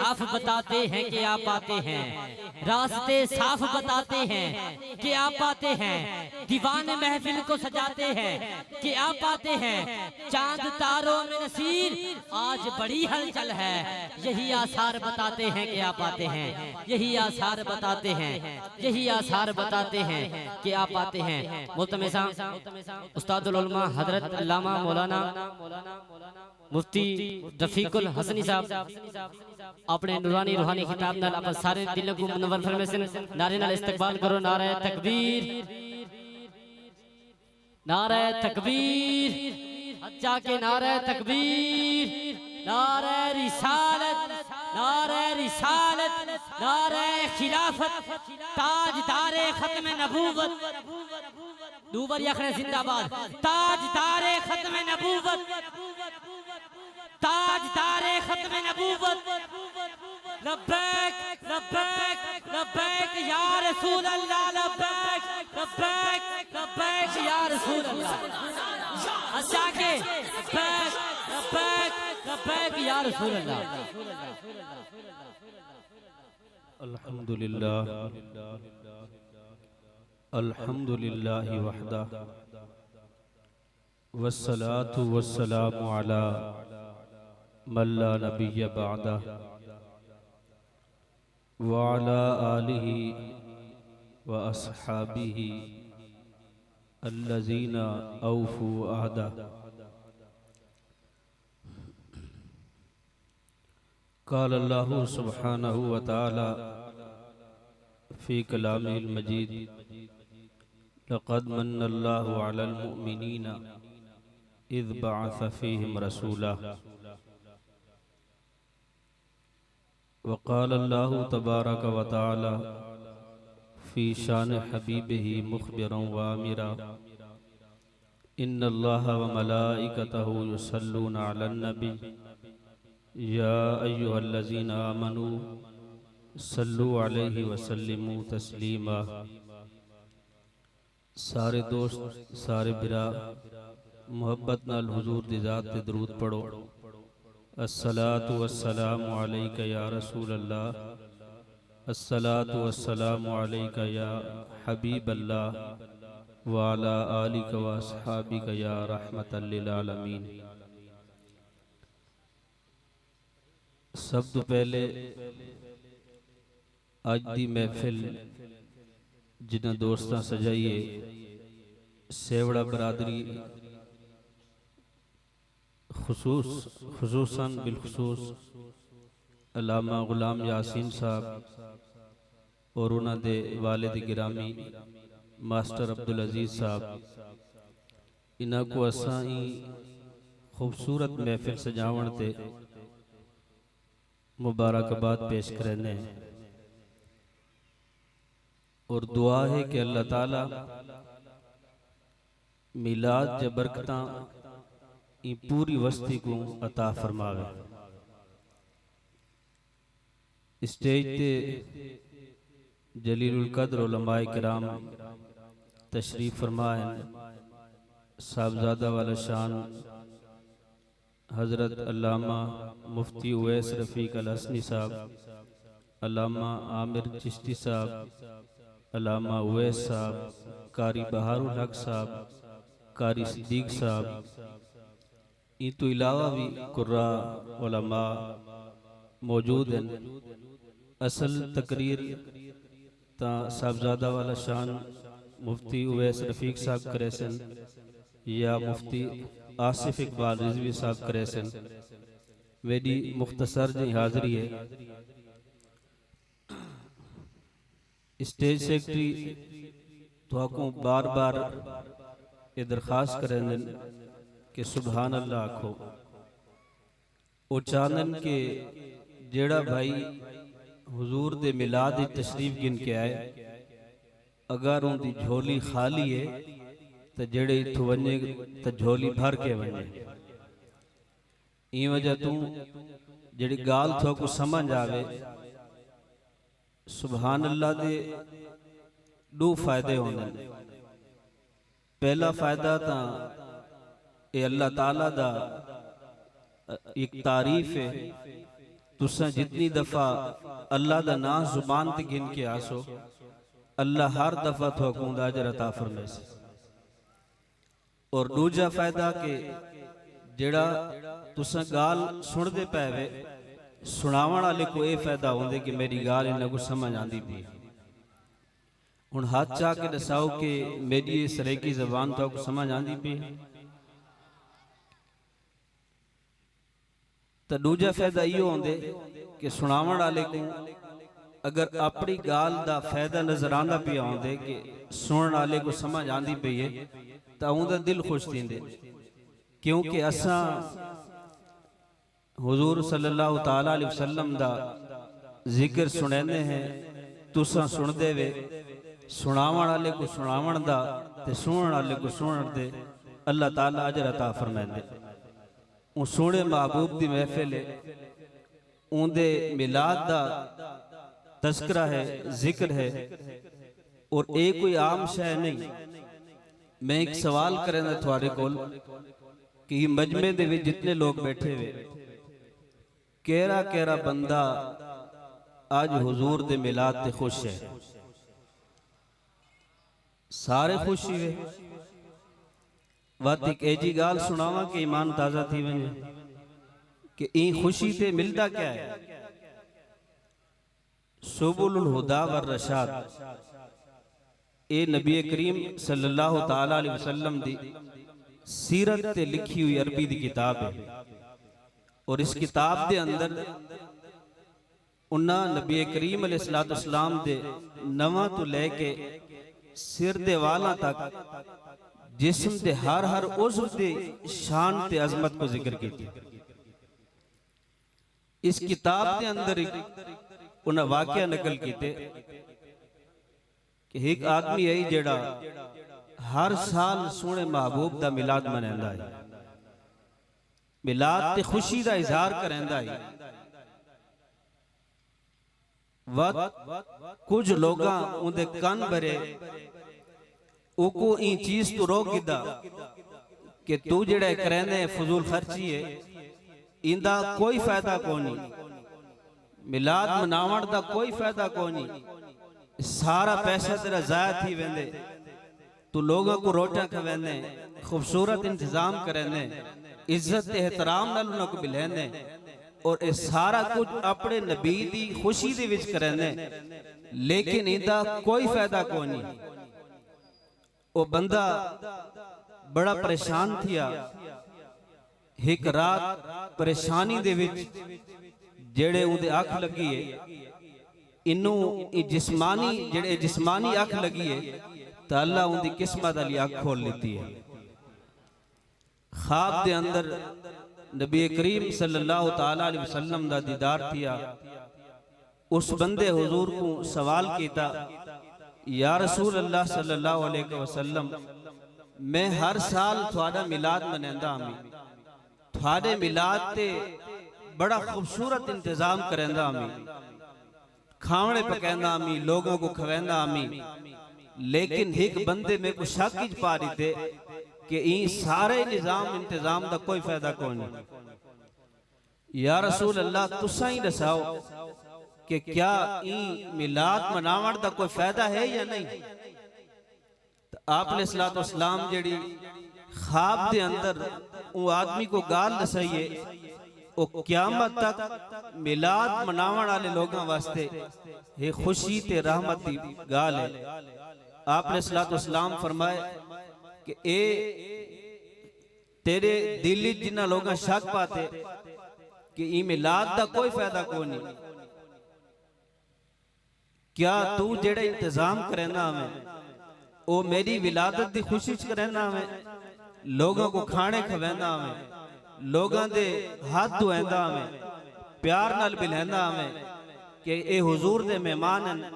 साफ बताते हैं कि आप आते हैं, रास्ते साफ बताते हैं कि आप आते हैं, दीवाने महफिल को सजाते हैं कि आप आते हैं। चांद तारों में नसीर आज बड़ी हलचल है, यही आसार बताते हैं कि आप आते हैं, यही आसार बताते हैं, यही आसार बताते हैं कि आप आते हैं। मुल्तमिसा उस्तादुल उलमा हजरत अल्लामा मौलाना मुफ्ती रफीकुल हसनी साहब अपने नूरानी रूहानी खिताब नाल अपन सारे दिलों को मुनव्वर फरमाइसन। नारे नाल इस्तकबाल करो, नारे तकबीर, नारे तकबीर, अच्छा के नारे तकबीर, नारे रिसालत, नारे रिसालत, नारे खिलाफत, ताजदारे खत्म नबूवत, दूबर यखने जिंदाबाद, ताजदारे खत्म नबूवत, ताजदारे खत्म नबूवत, लब्बैक लब्बैक लब्बैक या रसूल अल्लाह, लब्बैक लब्बैक लब्बैक या रसूल अल्लाह, अच्छा के लब्बैक लब्बैक लब्बैक या रसूल अल्लाह। अल्हम्दुलिल्लाह अल्हम्दुलिल्लाह वहदा वस्सलातु वस्सलामु अला मन ला नबिय्य बअदा व अला आलिहि व अस्हाबिहि अल्लज़ीना औफू अहदा। क़ाल अल्लाहु सुब्हानहु व तआला फ़ी कलामिहिल मजीद, लक़द मन्नल्लाहु अलल मुअमिनीना इज़ बअस फ़ीहिम रसूला। वक़ाल अल्लाहु तबारक व तआला फ़ी शान हबीबिही मुख़बिरन व आमिरा, इन्नल्लाह व मलाइकतहु युसल्लूना अलन नबी या अय्युहल्लज़ीना आमनू सल्लु अलैहि वसल्लिमू तस्लीमा। सारे दोस्त सारे बिरा मोहब्बत नाल हुजूर दी ज़ात ते दरूद पढ़ो। अस्सलातु वस्सलामु अलैका या रसूल अल्लाह, अस्सलातु वस्सलामु अलैका या हबीब अल्लाह व अला आलिका व अस्हाबिका या रहमतल लिल आलमीन। सब तो पहले अज दी महफिल जिन्हां दोस्तां सजाइए, सेवड़ा बरादरी खुसूसन बिलखुसूस अल्लामा गुलाम यासीन साहब और उन्हां दे वालिद गिरामी मास्टर अब्दुल अजीज साहब, इन्हां को असां ही खूबसूरत महफिल सजावण ते मुबारकबाद पेश करने और दुआ है कि अल्लाह ताला मिलाद ज बरकतां पूरी वस्ती को अता फरमावे। स्टेज ते जलीलुल कद्र उलमाए किराम तशरीफ फरमाए, साहबजादा वाला शान हजरत अल्लामा मुफ्ती उवैस रफ़ीक अल हसनी साहब, अल्लामा आमिर चिश्ती साहब, अल्लामा उवैस साहब, कारी बहारुल हक साहब, कारी सिद्दीक साहब, इन तो इलावा भी कुर्रा उलमा मौजूद हैं। असल तकरीर ता साहबजादा वाला शान मुफ्ती उवैस रफ़ीक साहब करे सन या मुफ्ती आसिफ इकबाल रिजवी साहब करे सन। वेडी मुख्तसर जी हाज़री है। स्टेज सेक्रेटरी तो आपको बार बार ये दरखास्त करें कि सुबहान अल्लाह आखो। वो चाहन के जेड़ा भाई हुजूर दे मिलाद दी तशरीफ गिन के आए, अगर उनकी झोली खाली है तो जेड़े इत्थों वने तो झोली भर के वने। ई वजह तू जेड़ी गाल थो को समझ आवे, सुबहान अल्लाह दे दो फायदे होने। पहला फायदा ता ये अल्लाह ताला दा एक तारीफ है तुसा जितनी दफा अल्लाह दा नाम जुबान ते गिन के आसो, अल्लाह हर दफा थोकू अजर अता फरमाए। और दूजा फायदा कि जेड़ा तुसा गाल सुनते पै वे, सुनावन वाले को यह फायदा होंदे कि मेरी गाल इन्हें कुछ समझ आती पी। हुण हाथ चाह के दसाओ कि मेरी इस सरेकी जबान तो समझ आती पी। तो दूजा फायदा यो होंदे कि सुनावन वाले को अगर अपनी गाल दा फायदा नजर आंदा पिया होंदे कि सुनने वाले को समझ आती पई है, तो उनका दिल खुश थींदे। क्योंकि असा हुजूर सल्लल्लाहु ताला अलैहि वसल्लम दा जिक्र सुनने हैं, तुसा सुनदे वे, सुनावन वाले को सुनावन दा ते सुनने वाले को सुनन दे अल्लाह ताला अजर अता फरमांदे। उन सोने महबूब दी महफिल है, उनदे मिलाद दा तस्करा है, जिक्र है, और एक कोई आम शय नहीं। मैं एक सवाल करें थोड़े कोल कि मजमे दे विच जितने लोग बैठे हुए, केरा केरा बंदा आज हुजूर दे मिलाद ते खुश है? सारे खुश ही वे। बात एक ऐसी गाल सुनावा कि ईमान ताजा थी वने कि ई खुशी ते मिलता क्या है? सुबुलुल हुदा वर रशाद, ए नबी करीम सल्लल्लाहु ताला अलैहि वसल्लम दी सीरत ते लिखी हुई अरबी दी किताब है। और इस किताब दे अंदर उन्ना नबी करीम अलैहिस्सलाम दे नवा तो लेके सिर दे वाला तक जिस्म दे हर हर उज़्व दे शान ते अजमत को जिक्र की। इस किताब के अंदर उन्हें वाकया नकल किते कि एक आदमी है जेड़ा हर साल सोने महबूब दा मिलाद मनांदा है, मिलाद ते खुशी दा इजहार करंदा है। कुछ लोगां उनदे कन भरे उको ई चीज तो रोक गिदा कि तू जेड़ा करने फजूल खर्ची है, इंदा कोई फायदा कोनी, मिलाद मनावण दा कोई फायदा कोनी, सारा पैसा तेरा जाया थी वेंदे, तू लोगों को रोटियां खवेंदे, खूबसूरत इंतजाम करेंदे, इज्जत एहतराम नाल उन्हां को बिलेंदे, और ये सारा कुछ अपने नबी दी खुशी दे विच करेंदे, लेकिन इंदा कोई फायदा कोनी। वो बंदा बड़ा परेशान थिया। एक रात परेशानी दे विच जेड़े उनदे अख लगी है, इनू जिस्मानी जेड़े जिस्मानी अख लगी है, तो अल्लाह उनकी किस्मत वाली अख खोल लेती है। ख्वाब दे अंदर नबी करीम सल्लल्लाहु ताला अलैहि वसल्लम दा दीदार थिया। उस बंदे हुजूर को सवाल किया, या रसूल अल्लाह सल्लल्लाहु अलैहि वसल्लम, मैं हर साल थोड़ा मिलाद मनांदा आमी, थोड़े मिलाद ते बड़ा खूबसूरत इंतजाम करेंदा आमी, खावणे पकांदा आमी, लोगों को खवेंदा आमी, लेकिन एक बंदे में को शक च पा रही थे कि ई सारे निजाम इंतजाम दा कोई फायदा कोई नहीं। या रसूल अल्लाह तुसा ही दसाओ कि क्या ई मिलाद मनावण दा कोई फायदा है या नहीं? तो आपने सलातो सलाम जेड़ी ख्वाब दे अंदर वो आदमी को गाल दसाइए, वो क़यामत तक मिलाद मनावण वाले लोगों वास्ते ये खुशी ते रहमत दी गाल है। आपने सलातो सलाम फरमाए कि ए तेरे दिल जिन्ना लोग शक पाते कि ई मिलाद दा कोई फायदा कोई नहीं, क्या तू जेड़ा इंतजाम करेना हमें वो मेरी विलादत दी खुशी च करेना हमें, लोगों को खाने खवेंदा हमें, लोगों दे हाथ धोएंदा हमें, प्यार नाल बिलैंदा हमें कि ए हुजूर दे मेहमान हैं,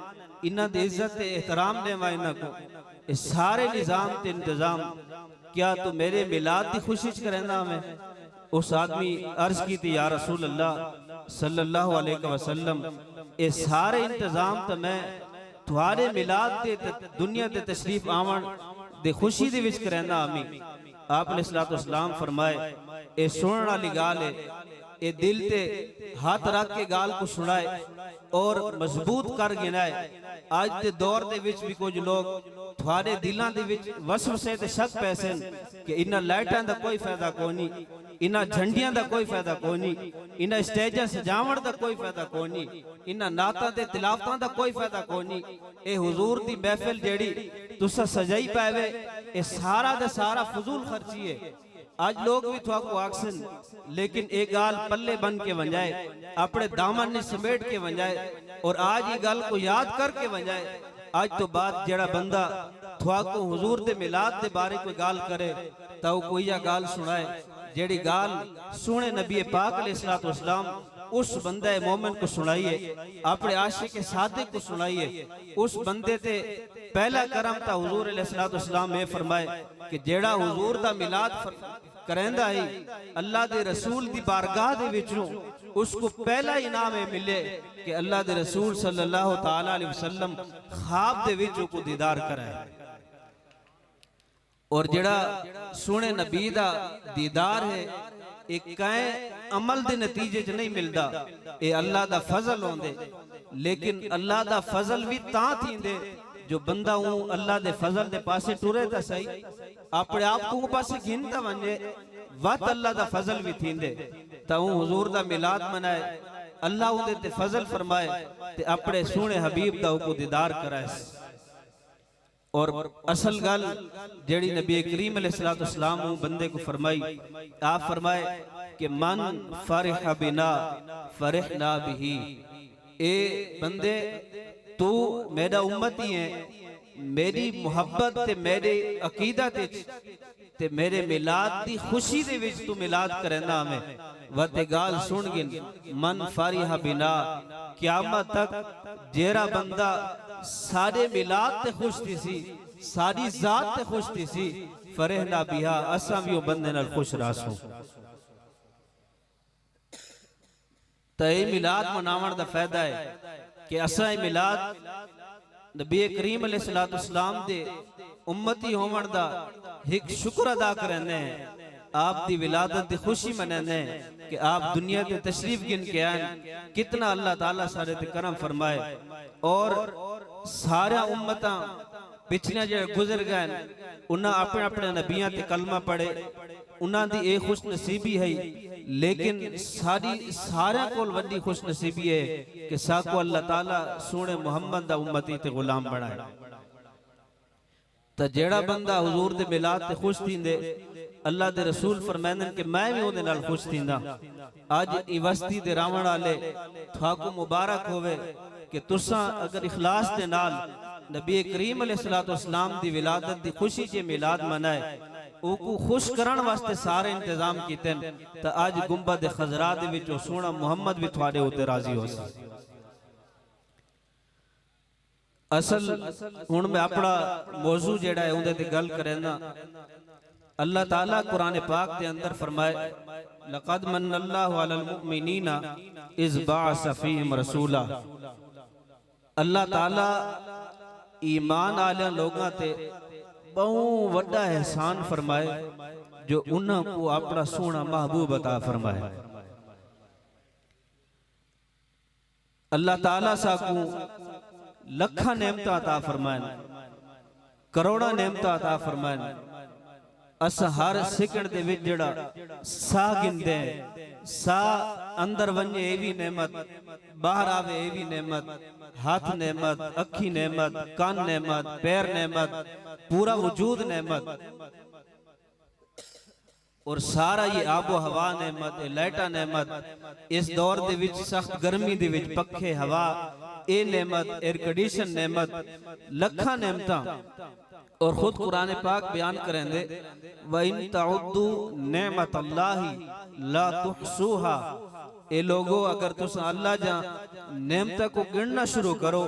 इन्हां दी इज्जत ते एहतराम देवा इन्हां को, ये सारे निजाम ते इंतजाम, क्या तू मेरे मिलाद दी खुशी च करेंदा हमें? उस आदमी अर्ज की थी, या रसूल अल्लाह सल्लल्लाहु अलैहि वसल्लम, ये सारे इंतजाम तो मैं तुम्हारे मिलाद दे दुनिया दे तशरीफ आवन दे खुशी दे विच करैंदा आमी। आपने सलातो सलाम फरमाए, ए सुनने वाली गाल है ये दिल ते हाथ रख के गाल को सुनाए और मजबूत कर गिनाए। आज के दौर दे विच भी कुछ लोग थोड़े दिलों दे विच वसवसे ते शक पैसे कि इन्हां लाइटां दा कोई फायदा कोई नहीं, इन्हां झंडियां दा कोई फायदा कोई नहीं, इन्हां स्टेजां सजावण दा कोई फायदा कोई नहीं, इन्हां नातां ते तिलावतां दा कोई फायदा कोई नहीं। ए हुजूर दी महफिल जेड़ी तुसा सजाई पावे ए सारा दा सारा फजूल खर्ची है। आज लोग भी थोड़ा को आक्सन, लेकिन एक गाल पल्ले बन के वंजाए, अपने दामन ने समेट के वंजाए और आज ये गाल को याद करके वंजाए। आज तो बाद जड़ा बंदा थोड़ा को हुजूर दे मिलाद दे बारे कोई गाल करे तो कोई या गाल सुनाए जेड़ी गाल सुने नबी पाक अलैहिस्सलातु वस्सलाम उस बंदे मोमिन को सुनाइए, अपने आशिक के सादिक को सुनाइए। उस बंदे ते पहला करम था हुजूर अलैहिस्सलातु वस्सलाम में फरमाए कि जेड़ा हुजूर दा मिलाद करेंदा ही अल्लाह दे रसूल दी बारगाह दे विचों उसको पहला इनाम मिले कि अल्लाह दे रसूल सल्लल्लाहु ताला अलैहि वसल्लम ख्वाब दे विचों को दीदार कराए। और जेड़ा सुने नबी दा दीदार है एक कई अमल दे नतीजे च नहीं मिलता, ये अल्लाह दा फजल होंदे। लेकिन अल्लाह दा फजल भी तां थींदे जो बंदा अल्लाह दे फजल दे पासे टुरे ता सही, अपने आप को पासे गिनता वने वत अल्लाह दा फजल भी थींदे ता हुजूर दा मिलाद मनाए, अल्लाह उदे ते फजल फरमाए ते अपने सोने हबीब दा को दीदार कराए। और असल गल जेड़ी नबी करीम अलैहिस्सलातु वस्सलाम बंदे को फरमाई, आप फरमाए कि मन फरिह बिना फरिहना बिही, ए बंदे तू मेरा उम्मती है, मेरी मुहब्बत ते मेरे अकीदा ते मेरे मिलाद दी खुशी दे विच तू मिलाद करना हमें वते गाल सुन गिन। मन फरिह बिना, क़यामत तक जेरा बंदा सारे मिलाद ते खुश थी सी, सारी जात ते खुश थी सी, फरिहना बिहा असा भी बंदे नाल खुश रासो। ते मिलाद मनावण दा फायदा है कि असा मिलाद नबी करीम अलैहिस्सलातु वस्सलाम दे उम्मती होवण दा एक शुक्र अदा करने हैं, आप दी विलादत दी खुशी मनाने कि आप दुनिया के तशरीफ गिन के आए, कितना अल्लाह ताला सारे ते करम फरमाए। और सारा उम्मता पिछले जो गुजर गए उन्हें अपने अपने नबियां ते कलमा पढ़े, उन्हां दी एक खुश नसीबी है। लेकिन सारी सारे कोल वड्डी खुश नसीबी है कि साको अल्लाह ताला सोने मुहम्मद दा उम्मती ते गुलाम बनाए। तो जेड़ा बंदा हुजूर दे मिलाद ते खुश थींदे, अल्लाह दे रसूल फरमांदे कि मैं भी उहदे नाल खुश थींदा। आज ई वस्ती दे रावण वाले थाको मुबारक होवे कि तुसा अगर इखलास दे नाल नबी करीम अलैहिस्सलातु वस्सलाम दी विलादत दी खुशी च मिलाद मनाए, ओको खुश करन वास्ते सारे इंतजाम कीते तो आज गुंबद खजरा दे विच सोना मुहम्मद भी थोड़े उते राजी हो सी। असल हुण मैं अपना मौजू जेड़ा है उहदे ते गल करना। अल्लाह ताला कुरान पाक के अंदर फरमाए, लक़द मन्नल्लाहु अलल मुमिनीना इज़ बअस फ़ीहिम रसूला। अल्लाह ताला ईमान आले लोगों ते बहु वड्डा एहसान फरमाए जो उन्हां को अपना सोना महबूब अता फरमाए। अल्लाह ताला साकू लखा नेमता अता फरमाए, करोड़ा नेमता अता फरमाए। अस हर सेकंड दे विच जेड़ा साह गिनदे, साह अंदर वने ए भी नेमत, बाहर आवे ए भी नेमत, हाथ नेमत, अखी नेमत, कान नेमत, पैर नेमत, पूरा वजूद नेमत। और सारा ये आबो हवा नेमत, लाइटा नेमत। इस दौर दे विच सख्त गर्मी दे विच पखे हवा ए नेमत, एयर कंडीशन नेमत, लखा नेमता। और खुद कुरान पाक बयान करेंगे, व इन तउद्दू नेमतल्लाहि ला तुहसूहा। ए लोगो अगर तुस अल्लाह जा नेमत को गिनना शुरू करो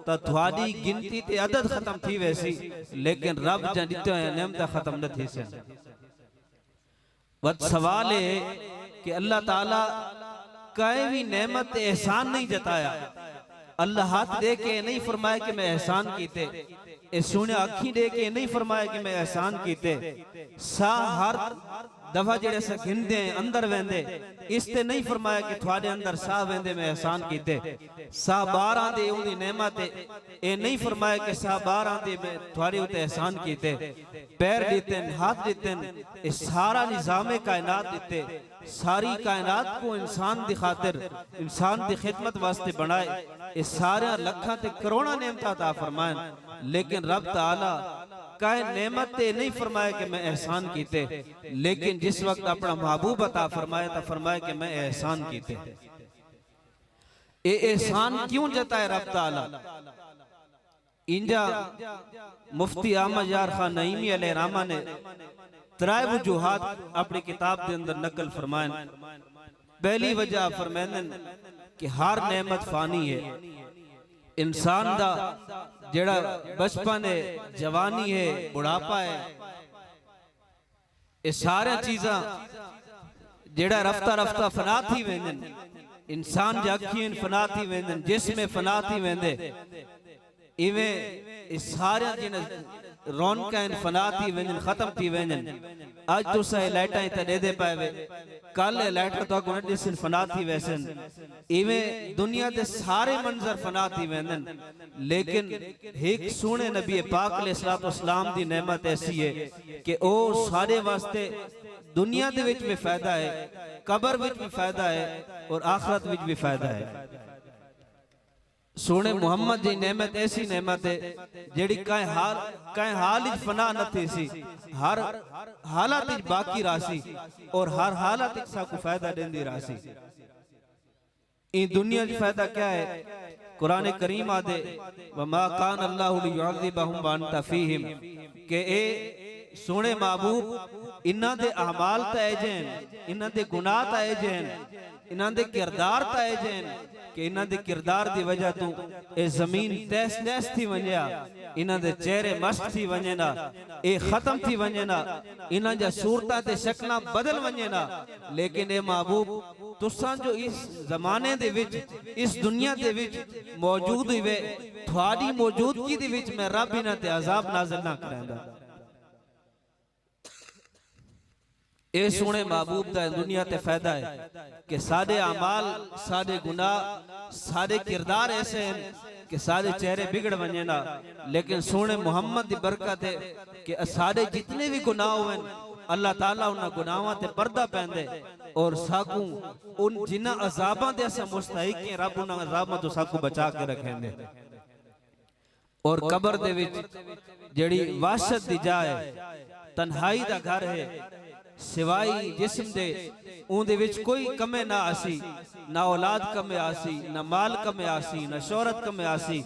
तो थोड़ी गिनती ते अदद खत्म थी वैसी, लेकिन रब जा दित्ते नेमत खत्म न थी सन। वत सवाल है कि अल्लाह ताला कई भी नेमत एहसान नहीं जताया। अल्लाह हाथ दे के नहीं फरमाया कि मैं एहसान कीते, ए सुने अखी दे के नहीं फरमाया कि मैं एहसान कीते सा हर दफा जेड़े सा गिनदे अंदर वेंदे इस ते नहीं फरमाया कि थोड़े अंदर सा वेंदे मैं एहसान कीते सा बार आंदे उनकी नेमत ए नहीं फरमाया कि सा बार आंदे मैं थोड़े उते एहसान कीते पैर दीते हाथ दीते ए सारा निजाम कायनात दीते सारी कायनात को इंसान दी खातिर इंसान दी खिदमत वास्ते बनाए इस सारे लखा ते करोड़ा नेमत अता फरमाए लेकिन रब ताला काहे नेमत ते नहीं फरमाया कि मैं एहसान कीते लेकिन जिस वक्त अपना महबूब अता फरमाया तो फरमाया कि मैं एहसान कीते ए एहसान क्यों जताए रब ताला इंजा मुफ्ती अहमद यार खान नईमी अलैहिर्रहमा ने त्राय वजूहात अपनी किताब के अंदर नकल फरमाए पहली वजह फरमाइन कि हर नेमत फानी है इंसान दा जेड़ा बचपन है जवानी है बुढ़ापा है ये सारे चीज़ा जेड़ा रफ्ता रफ्ता फना थी वेंदन इंसान जी अखियन फना थी वेंदन जिस्म फना थी वेंदे इवें इस सारे जिन रौनक फना थी वेंदन खत्म थी वेंदन आज तो सही लाइटा इतना दे दे पाए कल लाइट तो अगुण दिसन फना थी वैसन इवें दुनिया दे सारे मंजर फना थी वेंदन लेकिन एक सुने नबी पाक अलैहिस्सलातु वस्सलाम दी नेमत ऐसी है कि ओ सारे वास्ते दुनिया दे विच भी फायदा है कब्र विच भी फायदा है और आखिरत विच भी फायदा है सोने मुहम्मद जी नेमत ऐसी नेमत है जेड़ी कई हाल विच फना न थी सी हर हालत विच बाकी रासी और हर हालत विच साकू फायदा देंदी रासी इन दुनिया च फायदा क्या है कुरान करीम आदे वमा कान अल्लाहु लियुअज़िबहुम व अंत फीहिम के ए सोने महबूब इन्हां दे अमाल तय जैन इन्हां दे गुनाह तय जैन इन्हां दे किरदार तय जैन कि इन्हां दे किरदार दी वजह तू ए जमीन तहस नहस थी वञा इन्हां दे चेहरे मस्त थी वञे ना ए खत्म थी वञे ना इन्हां जा सूरतां ते शक्लां बदल वञे ना लेकिन ए महबूब तुसां जो इस जमाने दे विच इस दुनिया दे विच मौजूद हुए थोड़ी मौजूदगी दे विच मैं रब इन्हां ते अजाब नाज़िल ना करैंदा ए सुने महबूब दा दुनिया ते फायदा है कि सारे अमाल सारे गुनाह सारे किरदार ऐसे हैं कि सारे चेहरे बिगड़ वने ना लेकिन सुने मोहम्मद दी बरकत है कि सारे जितने भी गुनाह हुए अल्लाह ताला उन गुनाहां ते पर्दा पैंदे और साकू उन जिन्ना अजाबां दे अस मुस्तहिक हैं रब उन अजाबां तो साकू बचा के रखेंदे और कब्र दे विच जेड़ी वहशत दी जाए तन्हाई दा घर है सिवाई जिस्म दे उन्दे विच कोई कमे ना आसी ना औलाद कमे आसी ना माल कमे आसी ना शोहरत कमे आसी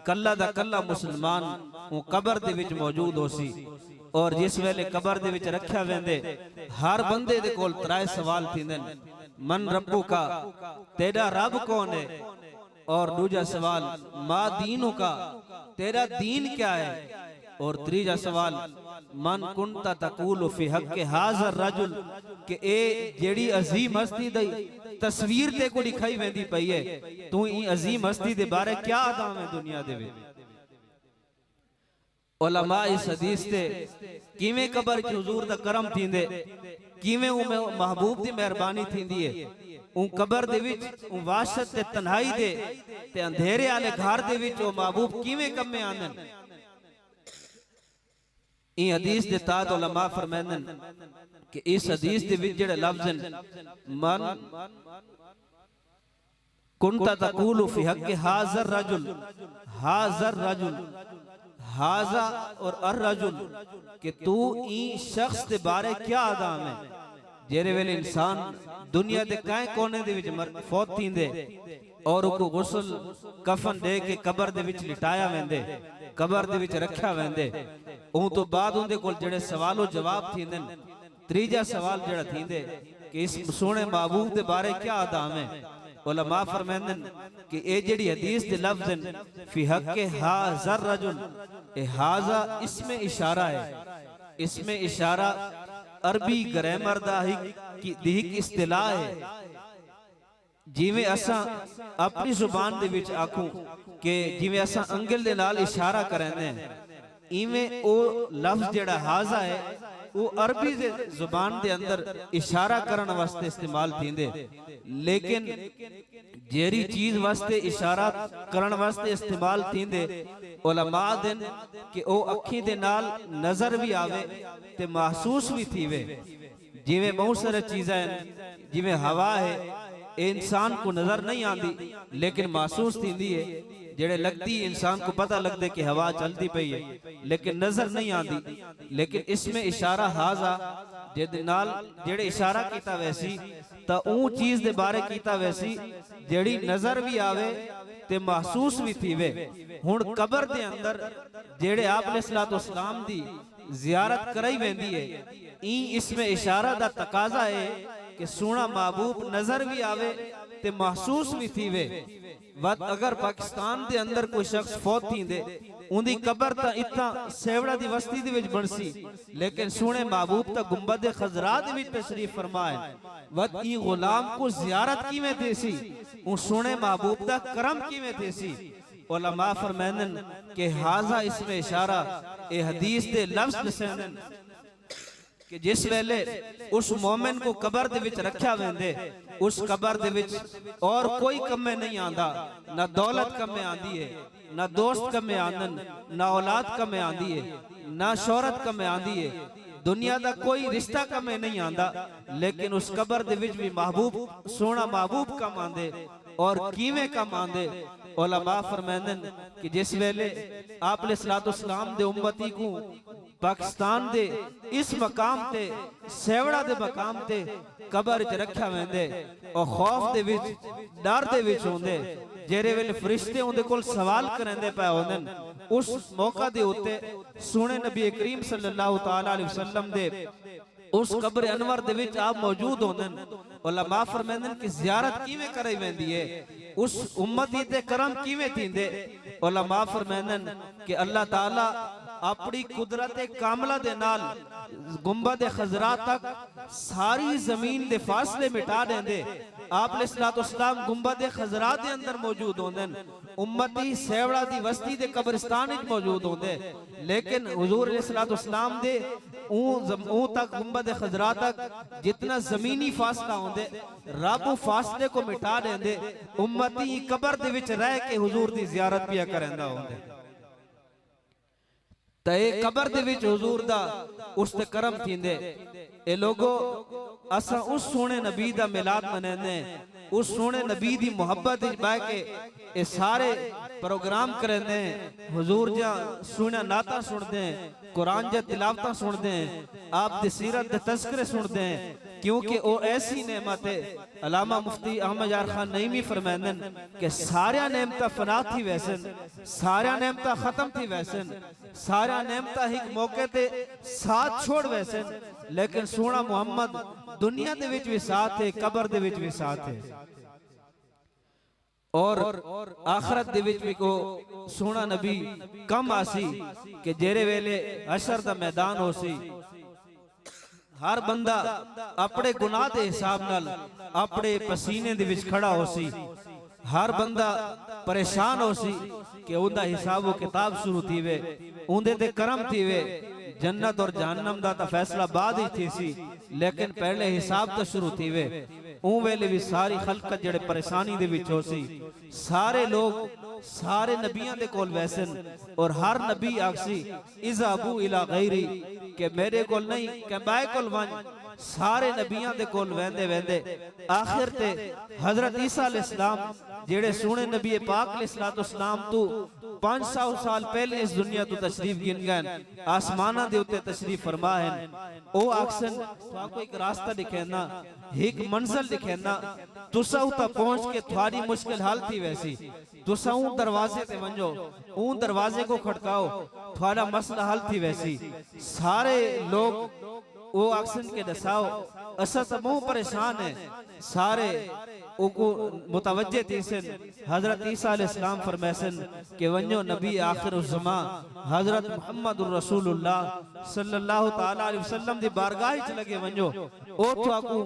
कल्ला दा कल्ला मुसलमान वो कब्र दे विच मौजूद होसी और जिस वेले कब्र दे विच रखया वेंदे हर बंदे दे कोल त्राय सवाल थींदन मन रब्बू का तेरा रब कौन है और दूजा सवाल मा दीनु का तेरा दीन क्या है और तीजा सवाल मन कुंता तकूलु फी हक हाज़र रजुल के ए जेड़ी अजीम हस्ती दी तस्वीर ते को दिखाई वेंदी पई है तू ई अजीम हस्ती दे बारे क्या आदाम है दुनिया दे विच उलमा इस हदीस ते किवें कब्र च हुजूर दा करम थींदे किवें ओ महबूब दी मेहरबानी थींदी है उ कब्र दे विच उ वाशत ते तन्हाई दे ते अंधेरे वाले घर दे विच ओ महबूब किवें कम्मे आंदन ई हदीस दे ताद उलमा फरमांदन कि इस हदीस दे विच जेड़े लफ्ज़ हैं मन कुंता तकूलु फी हक हाज़र रजुल हाजा और अर रजुल कि तू ई शख्स दे बारे क्या आदाम है जेरे वेले इंसान दुनिया दे काए कोने दे विच फौत थींदे और उको गुस्ल कफन दे के कब्र दे विच लिटाया वेंदे कब्र दे विच रखया वेंदे उन तो बाद उनदे कोल जेड़े सवालो जवाब थींदन तीजा सवाल जेड़ा थींदे कि इस सोने महबूब दे बारे क्या आदाम है उलमा फरमांदन कि ए जेड़ी हदीस दे लफ्ज़ हैं फी हक हाज़र रजुल ए हाजा इसमें इशारा है इसमें इशारा अरबी ग्रामर दा दी इस्तिलाह है जिवें असा अपनी जुबान दे विच आखूं कि जिवें असा अंगल दे नाल इशारा करैंदे इवें ओ लफ्ज जेड़ा हाजा है वो अरबी दे जुबान दे अंदर इशारा करन वास्ते इस्तेमाल थींदे, लेकिन जेरी चीज वास्ते इशारा करन वास्ते इस्तेमाल थींदे उलमा दिन कि ओ अखी दे नाल नजर भी आवे ते महसूस भी थीवे। जिवें बहुत सारी चीज़ें हैं, जिवें हवा है ये इंसान को नजर नहीं आती लेकिन महसूस थींदी है, जेड़े लगती इंसान को पता लगदे कि हवा चलती पई है लेकिन नजर नहीं आती। लेकिन इसमें इशारा हाजा जिहदे नाल जेड़े इशारा कीता वैसी ता ऊ चीज दे बारे कीता वैसी जेड़ी नजर भी आवे ते महसूस भी थीवे। हुण कबर दे अंदर जेड़े आप अलैहिस्सलातु वस्सलाम दी जियारत कराई वेंदी है, ई इसमें इशारा दा तकाजा है कि सोना महबूब नजर भी आवे ते महसूस भी थीवे। वत अगर पाकिस्तान दे अंदर कोई शख्स फौत थींदे उनकी कबर ता इतना सेवड़ा दी वस्ती दे विच बनसी, लेकिन सोने महबूब ता गुंबद खजरा दे विच तशरीफ फरमाए। वत ई गुलाम को जियारत किवें थेसी, उ सोने महबूब दा करम किवें थेसी। उलमा फरमानन के हाजा इसमें इशारा ए हदीस दे लफ्ज दसनन कि जिस वेले उस मोमिन को कबर दे विच रखा वेंदे, उस कबर दे विच और कोई कमे नहीं आंदा, ना दौलत कमे आंदी है, ना दोस्त कमे आंदन, ना औलाद कमे आंदी है, ना शोहरत कमे आंदी है, दुनिया दा कोई रिश्ता कमे नहीं आंदा, लेकिन उस कबर दे विच भी महबूब सोना महबूब कम आंदे। और किवें कम आंदे? उलमा फरमांदन कि जिस वेले आप अलैहिस्सलातु वस्सलाम दे उम्मती को पाकिस्तान दे इस मकाम ते सेवड़ा दे मकाम ते कबर च रखा वेंदे और खौफ दे विच डर दे विच होंदे, जेरे वेले फरिश्ते उनदे कोल सवाल करंदे पए होंदन, उस मौका दे उत्ते सोने नबी करीम सल्लल्लाहु तआला अलैहि वसल्लम दे उस कब्र अनवर दे विच आप मौजूद होंदन। उलमा फरमांदन कि ज़ियारत किवें कराई वेंदी है, उस उम्मती ते करम किवें थींदे। उलमा फरमांदन कि अल्लाह ताला अपनी कुदरत कामला दे नाल गुंबद खजरा तक सारी जमीन दे फासले मिटा देंदे। आप अलैहिस्सलातु वस्सलाम गुंबद खजरा दे अंदर मौजूद होंदन, उम्मती सेवड़ा दी वस्ती दे कब्रिस्तान विच मौजूद होंदे, लेकिन हुजूर अलैहिस्सलातु वस्सलाम दे ऊं तक गुंबद खजरा तक जितना जमीनी फासला होंदे रब फासले को मिटा देंदे, उम्मती कबर दे विच रह के हुजूर दी जियारत भी करंदा होंदे। ते कबर दे विच हुजूर दा उस ते करम थींदे। ए लोगो असा उस सोने नबी दा मिलाद मनाने, उस सोने नबी दी मोहब्बत विच बह के ए सारे प्रोग्राम करने, हुजूर जा सुना नाता सुनते, कुरान जा तिलावत सुनते, आप दी सीरत दे तज़किरे सुनते, क्योंकि वो ऐसी नेमत है। अलामा मुफ्ती अहमद यार खान नईमी फरमांदन कि सारिया नेमता फना थी वैसन, सारिया नेमता खत्म थी वैसन, सारिया नेमता एक मौके ते साथ छोड़ वैसन, लेकिन सोना मोहम्मद दुनिया दे विच भी साथ है, कबर दे विच भी साथ है और आखरत दे विच भी को सोना नबी कम आसी कि जेरे वेले हशर दा मैदान होसी, हर बंदा अपने गुनाह दे हिसाब नाल अपने पसीने दे विच खड़ा होसी, हर बंदा परेशान होसी कि उनका हिसाब व किताब शुरू थीवे, उनदे ते करम थीवे। जन्नत और जहन्नम दा ता फैसला बाद ही थी सी, लेकिन पहले हिसाब तो शुरू थीवे। ऊ वेले भी सारी खलकत जेड़े परेशानी दे विच होसी, सारे लोग सारे नबियां दे कोल वैसन और हर नबी आखसी इज़ाबू इला गैरी के मेरे कोल नहीं के बाय कोल वन, सारे नबियां दे कोल वेंदे वेंदे आखिर ते हजरत ईसा अलैहिस्सलाम जेड़े सोने नबी पाक अलैहिस्सलातु वस्सलाम तो 500 साल पहले इस दुनिया तो तशरीफ गिन गए, आसमाना दे उत्ते तशरीफ फरमा है। ओ आक्सन तुहाको एक रास्ता दिखेना, एक मंजिल दिखेना, तुसा उता पहुंच के थोड़ी मुश्किल हाल थी वैसी, तुसा ऊ दरवाजे ते वंजो, ऊ दरवाजे को खटकाओ, थोड़ा मसला हल थी वैसी। सारे लोग वो आक्सन के दसाओ असा तो मुंह परेशान है, सारे उको मुतवज्जे थीसन। हजरत ईसा अलैहिस्सलाम फरमासन कि वंजो नबी आखिर ज़मा हजरत मुहम्मदुर रसूलुल्लाह सल्लल्लाहु तआला अलैहि वसल्लम दी बारगाह च लगे वंजो, ओ तुहाको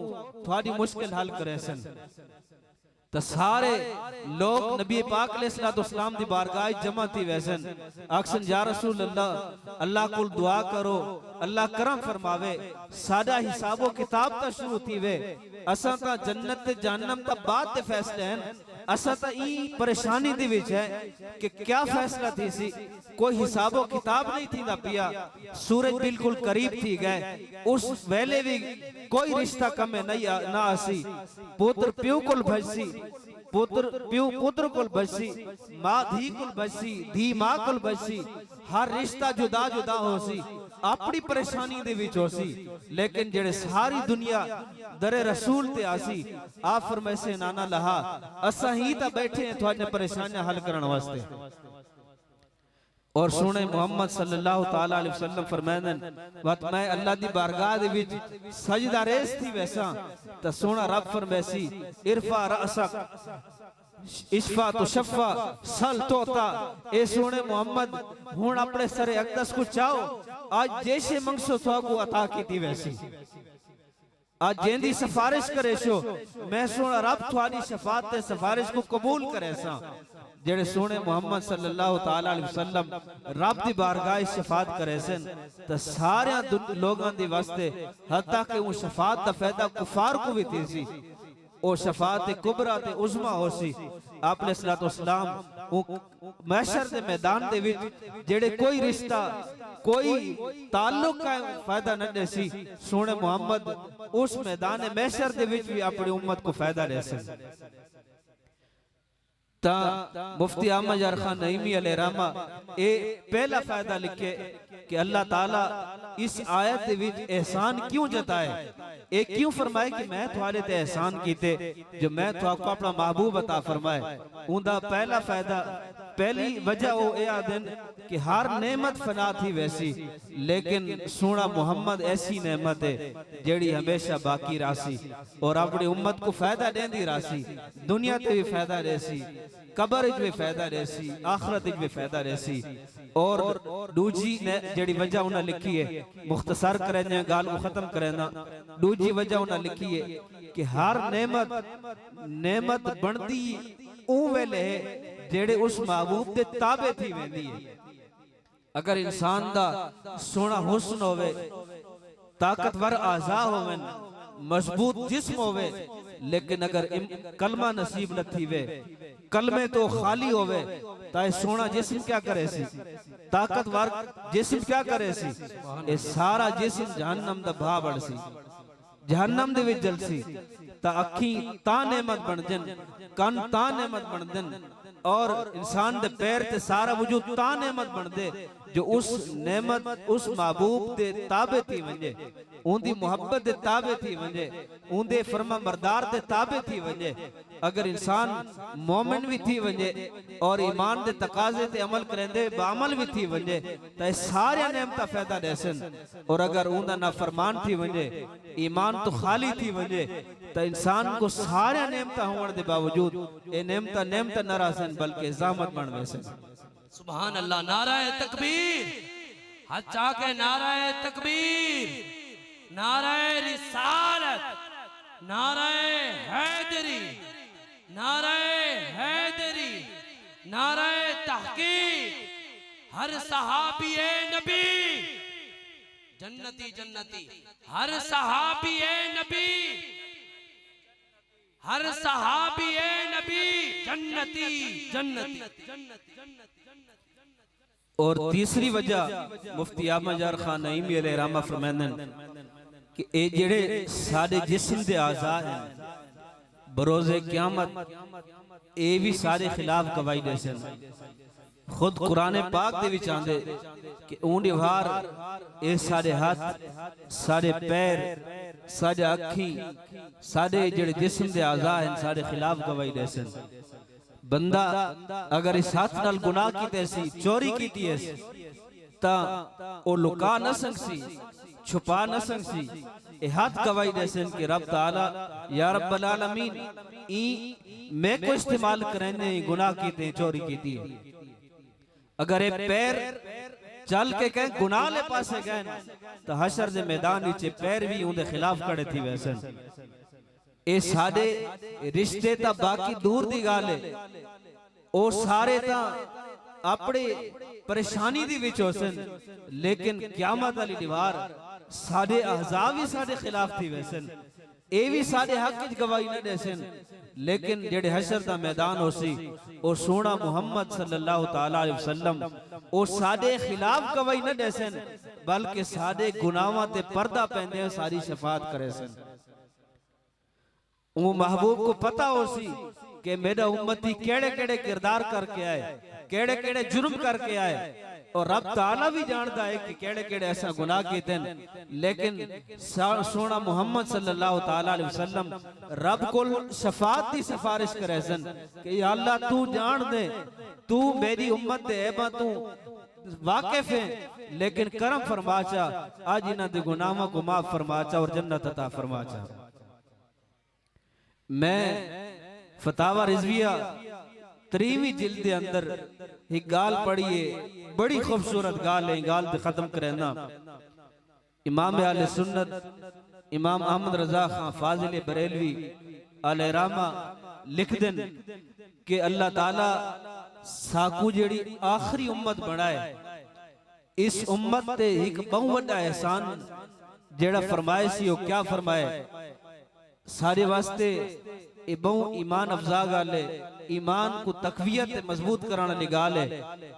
थोड़ी मुश्किल हल करेसन। तो सारे लोग नबी पाक अलैहिस्सलाम दी बारगाह जमा थी वैसन अक्सन या रसूल अल्लाह अल्लाह को दुआ करो अल्लाह करम फरमावे साडा हिसाबो किताब ता शुरू थी वे असा ता जन्नत ते जहन्नम ता बाद ते फैसले हैं असा ता ई परेशानी दी विच है कि क्या फैसला थी सी कोई हिसाबो किताब नहीं थी ना पिया सूरज बिल्कुल करीब थी गए उस वेले भी कोई रिश्ता कमे नहीं ना आसी पुत्र प्यू कुल भजसी पुत्र प्यू पुत्र कुल भजसी मां धी कुल भजसी धी मां कुल भजसी हर रिश्ता जुदा जुदा होसी अपनी परेशानी दे विच होसी लेकिन जेड़े सारी दुनिया दरे रसूल ते आसी आप फरमाइसे नाना लहा असा ही ता बैठे हैं तुहाडे परेशानियां हल करन वास्ते और सुने मोहम्मद सल्लल्लाहु ताला अलैहि वसल्लम फरमानन वत मैं अल्लाह दी बारगाह दे विच सजदा रेस थी वैसा ता सोना रब फरमासी इरफा रअसक इशफा तो शफा सल तोता ए सोने मोहम्मद हुन अपने सरे अकदस को चाहो आज जैसे मंगसो स्वागु अता कीती वैसी आज जेंदी सिफारिश करे शो मैं सोना रब थवाडी शफात ते सिफारिश को कबूल करे सा जेड़े सोने मोहम्मद सल्लल्लाहु ताला अलैहि वसल्लम रब दी बारगाह शफात करे सन ते सारे लोगां दी वास्ते हत्ता कि वो शफात दा फायदा कुफार को भी थी सी ओ शफात कुबरा ते उज़मा होसी आप अलैहिस्सलातु वस्सलाम महशर दे मैदान दे विच जेड़े कोई रिश्ता कोई ताल्लुक का फायदा न देसी सोने मोहम्मद उस मैदान महशर दे विच भी अपनी उम्मत को फायदा दे सन ता मुफ्ती अहमद यार खान नईमी अलैहिर्रहमा ए पहला फायदा लिखे कि अल्लाह ताला इस आयत दे विच एहसान क्यों जताए ए क्यों फरमाए कि मैं तुम्हारे ते एहसान कीते जो मैं तुहाको अपना महबूब अता फरमाए उनदा पहला फायदा पहली वजह वो ए आदन कि हर नेमत फना थी वैसी लेकिन सोना मोहम्मद ऐसी नेमत है जेड़ी हमेशा बाकी रासी और अपनी उम्मत को फायदा देंदी रासी दुनिया ते भी फायदा देसी कबर विच भी फायदा देसी आखिरत विच भी फायदा देसी और दूजी ने जेड़ी वजह उन्हें लिखी है मुख्तसर करें गाल को खत्म करेना दूजी वजह उन्हें लिखी है कि हर नेमत बनती ऊ वेले जेड़े उस महबूब दे ताबे थी वेंदी है अगर इंसान दा सोना हुस्न होवे ताकतवर आज़ा होवे मजबूत जिस्म होवे लेकिन अगर कलमा नसीब न थीवे कलमे तो खाली होवे ताए सोना जिस्म क्या करे सी ताकतवर जिस्म क्या करे सी ए सारा जिस्म जहन्नम दा भा बड़ सी जहन्नम दे विच जलसी ता अखी ता नेमत बन जन कन ता नेमत बन जन और इंसान दे पैर ते सारा वजूद ता नेमत बन दे जो उस नेमत उस महबूब दे ताबे थी वंजे उनदी मोहब्बत दे ताबे थी वंजे उनदे फरमा मरदार दे ताबे थी वंजे अगर इंसान मोमिन भी थी वंजे और ईमान दे तकाजे ते अमल करेंदे बामल भी थी वंजे ते सारे नेमता फायदा देसन और अगर उनदा नाफरमान थी वंजे ईमान तो खाली थी वंजे तो इंसान को सारे नेमता होने के बावजूद ये नेमता न रासन बल्कि ज़ामत बन वैसे सुभान अल्लाह नाराए तकबीर हाथ चाके नाराए तकबीर नाराए रिसालत नाराए हैदरी नाराए तहकीक हर सहाबी नबी जन्नती जन्नती हर सहाबी नबी जन्नती जन्नती और तीसरी वजह मुफ्ती अहमद यार खान नईमी अलैहिर्रहमा फरमानन कि ए जेड़े साडे जिस्म दे आज़ा हैं बरोज़े क़यामत ए भी सारे खिलाफ गवाही देसन खुद कुरान पाक दे विच आंदे कि ऊंडी वार ए साडे हाथ साडे पैर साडे अखी साडे जेड़े जिस्म दे आज़ा हैं साडे खिलाफ गवाही देसन बंदा अगर इस हाथ नाल गुनाह कीते सी चोरी कीती है ता ओ लुका न सकसी छुपा न सकसी ए हाथ गवाही देसन कि रब ताला या रब्बल आलमीन ई मैं को इस्तेमाल करने गुनाह कीते चोरी कीती है अगर ए पैर चल के कह गुनाह ले पासे गए तो हशर दे मैदान विच पैर भी उनके खिलाफ खड़े थी वैसन ਇਹ ਸਾਡੇ ਰਿਸ਼ਤੇ ਤਾਂ ਬਾਕੀ ਦੂਰ ਦੀ ਗੱਲ ਹੈ, ਉਹ ਸਾਰੇ ਤਾਂ अपने परेशानी दी विच होसन, लेकिन क़यामत वाली दीवार साडे अहज़ाब भी साडे खिलाफ थी वैसन, ए भी साडे हक विच गवाही न देसन, लेकिन जेड़े हशर दा मैदान होसी ओ सोना मुहम्मद सल्लल्लाहु तआला अलैहि वसल्लम ओ साडे खिलाफ गवाही न देसन, बल्कि साडे गुनाहां ते पर्दा पैंदे सारी शफाअत करेसन। वो महबूब को पता होसी कि मेरा उम्मती केड़े केड़े किरदार करके आए, केड़े केड़े जुर्म करके आए, और रब ताला भी जानता है कि केड़े केड़े ऐसा गुनाह किए, लेकिन सोना मुहम्मद सल्लल्लाहु तआला अलैहि वसल्लम रब को शफाअत की सिफारिश करे सन कि या अल्लाह तू जान दे, तू मेरी उम्मत दे ऐबा तू वाकिफ है, लेकिन करम फरमा चा, आज इन्हां दे गुनाहां को माफ फरमा चा और जन्नत अता फरमा चा। मैं फतावा रिजविया 3वीं जिल्द के अंदर एक गाल पढ़िए, बड़ी खूबसूरत गाल है, गाल पे खत्म करना। इमाम आले सुन्नत इमाम अहमद रजा खान फाजिल बरेलवी आले रामा लिख देन कि अल्लाह ताला साकू जेड़ी आखिरी उम्मत बनाए, इस उम्मत ते एक बहुत बड़ा एहसान जेड़ा फरमाए सी, वो क्या फरमाए, सारे वास्ते ये बहु ईमान अफजा गाल है, ईमान को तकवीयत मजबूत कराने वाली गाल है,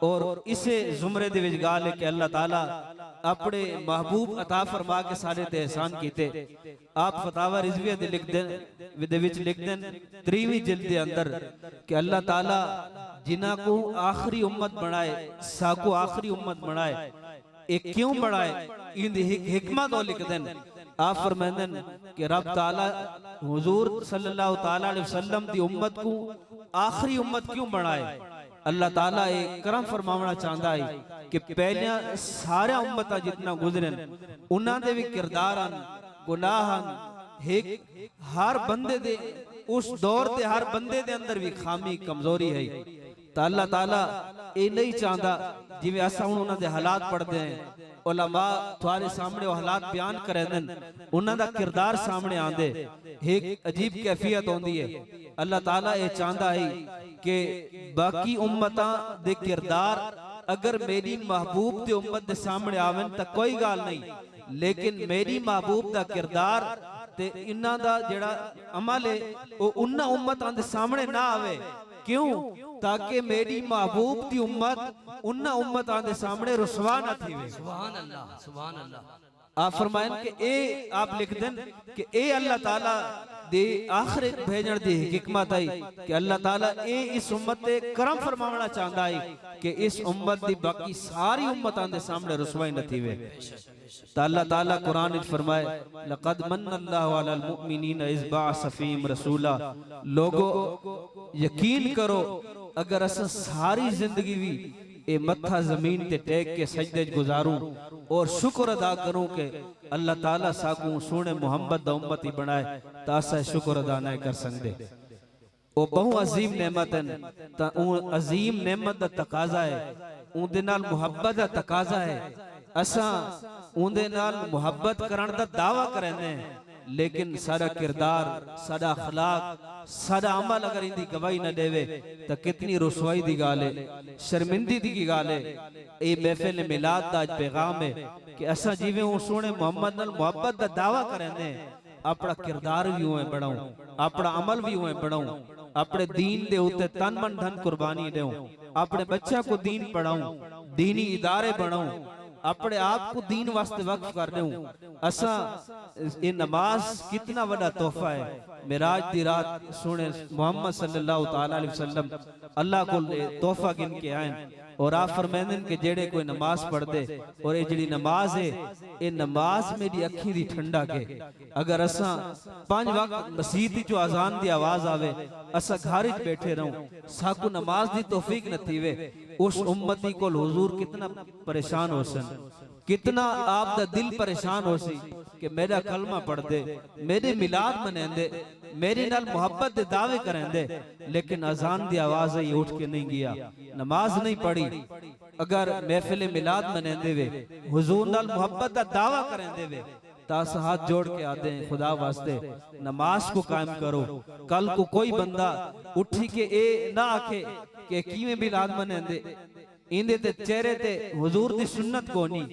और इसे जुमरे दे विच गाल है कि अल्लाह ताला अपने महबूब अता फरमा के सारे ते एहसान कीते। आप फतावा रिजविया दे लिख देन, विदे विच लिख देन 3वीं जिल्द दे अंदर कि अल्लाह ताला जिन्हां को आखिरी उम्मत बनाए, साको आखिरी उम्मत बनाए, एक क्यों बनाए, इन हिकमत और लिख देन। आप फरमांदन कि रब ताला हुजूर सल्लल्लाहु ताला अलैहि वसल्लम दी उम्मत को आखिरी उम्मत क्यों बनाए। अल्लाह ताला एक करम फरमावना चाहता है कि पहले सारे उम्मत जितना गुजरन उन्हां दे भी किरदार गुनाह हर बंदे दे उस दौर ते हर बंदे दे अंदर भी खामी कमजोरी है। तो अल्लाह ताला ये नहीं चाहता जिवें असां हुण उन्हां दे हालात पढ़ते हैं, उलमा तुम्हारे सामने वो हालात बयान करे देन, उन्हां दा किरदार सामने आंदे, एक अजीब कैफियत होंदी है। अल्लाह ताला ये चाहता है कि बाकी उम्मतां दे किरदार अगर मेरी महबूब दे उम्मत दे सामने आवन तो कोई गाल नहीं, लेकिन मेरी महबूब दा किरदार ते इन्हां दा जेड़ा अमल है वो उन्हां उम्मतां दे सामने ना आवे। क्यों? ताकि मेरी महबूब की उम्मत उन्हां उम्मतां दे सामने रुसवा न थी। सुभान अल्लाह, सुभान अल्लाह। आप फरमाएं कि ए आप लिख दें कि ए अल्लाह ताला दे आखिर भेजण दी हिकमत आई कि अल्लाह ताला ए इस उम्मत ते करम फरमावना चाहता है कि इस उम्मत दी बाकी सारी उम्मतां दे सामने रुसवाई न थी वे। तो अल्लाह ताला कुरान में फरमाए लक़द मन्नल्लाहु अलल मुमिनीन इज़ बअस फ़ीहिम रसूला, लोगो यकीन करो अगर अस सारी जिंदगी भी ए मत्था जमीन ते टेक के सजदे गुजारूं और शुक्र अदा करूं कि अल्लाह ताला साकू सोने मोहम्मद दा उम्मती बनाए, तो असा शुक्र अदा नहीं कर सकते। वो बहु अजीम नेमत है, तो उन अजीम नेमत दा तकाजा है, उनदे नाल मुहब्बत दा तकाजा है। असा उनदे नाल मुहब्बत करन दा दावा करने हैं, लेकिन सारा किरदार, सारा अखलाक, सारा अमल अगर इनकी गवाही न देवे तो कितनी रुसवाई दी गाल है, शर्मिंदगी की गाल है। ये महफिल मिलाद दा पैगाम है कि असा जिवें वो सोने मोहम्मद नाल मुहब्बत दा दावा करने, अपना किरदार भी उवें बनाऊं, अपना अमल भी उवें बनाऊं, अपने दीन दे उत्ते तन मन धन कुर्बानी देऊं, अपने बच्चा को दीन पढ़ाऊं, दीनी इदारे बनाऊं, अपने आप को दीन वास्ते वक्फ कर दूं। असा ये नमाज कितना बड़ा तोहफा है। मिराज दी रात सुने मोहम्मद सल्लल्लाहु ताला अलैहि वसल्लम अल्लाह को तोहफा गिन के आए, और आप फरमाते हैं कि जेड़े कोई नमाज पढ़ते, और ये जी नमाज है ये नमाज मेरी अखी दी ठंडा के। अगर असा 5 वक्त मस्जिद जो अजान दी आवाज आवे असा घर च बैठे रहूं, साकू नमाज दी तौफीक न थीवे, उस उम्मती को हुजूर कितना परेशान हो सन, कितना आप दा दिल परेशान हो सी कि मेरा कलमा पढ़ दे, मेरे मिलाद मनेंदे, मेरे नाल मोहब्बत दे दावे करेंदे, लेकिन अजान दी आवाज ही उठ के नहीं गया, नमाज नहीं पढ़ी। अगर महफिल मिलाद मनेंदे वे, हुजूर नाल मोहब्बत दा दावा करेंदे वे, तास हाथ जोड़ के आते हैं खुदा वास्ते नमाज को कायम करो। कल को कोई बंदा उठी के ए ना आखे कि किवें बिलाद मनेंदे इंदे ते चेहरे ते हुजूर दी सुन्नत कोनी,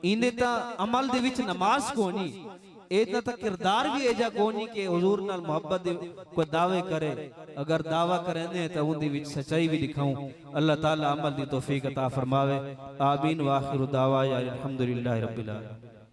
इंदे ता अमल दे विच नमाज कोनी, इतना तक किरदार भी एजा कोनी के हुजूर नाल मोहब्बत को दावे करे। अगर दावा करेंदे तो उनदी विच सच्चाई भी दिखाऊं। अल्लाह ताला अमल दी तौफीक अता फरमावे। आमीन। व आखिरु दावा या अल्हम्दुलिल्लाहि रब्बिल आलमीन।